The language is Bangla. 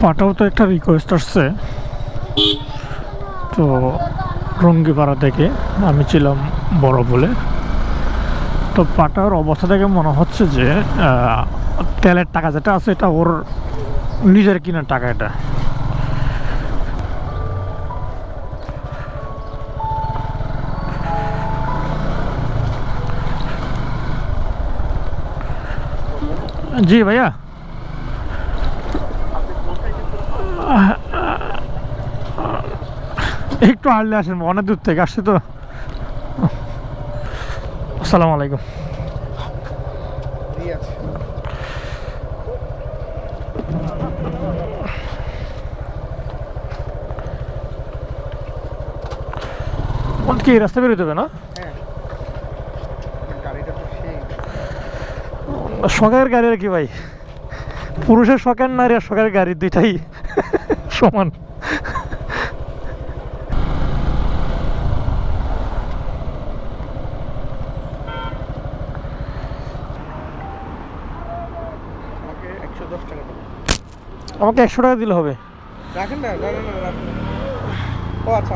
পাটাও তো একটা রিকোয়েস্ট আসছে, তো রঙ্গিপাড়া থেকে আমি ছিলাম বড় বলে। তো পাটার অবস্থা থেকে মনে হচ্ছে যে তেলের টাকা যেটা আছে এটা ওর নিজের কিনার টাকা। এটা জি ভাইয়া, একটু আড়লে আসেন, অনেক দূর থেকে আসছে তো। আসসালামু আলাইকুম। কি রাস্তা বেরোতে হবে না? শখের গাড়ি আর কি ভাই, পুরুষের শখের নারী আর শখের গাড়ি দুইটাই সমান। আমাকে 100 টাকা দিলে হবে। রাখেন না, ও আচ্ছা।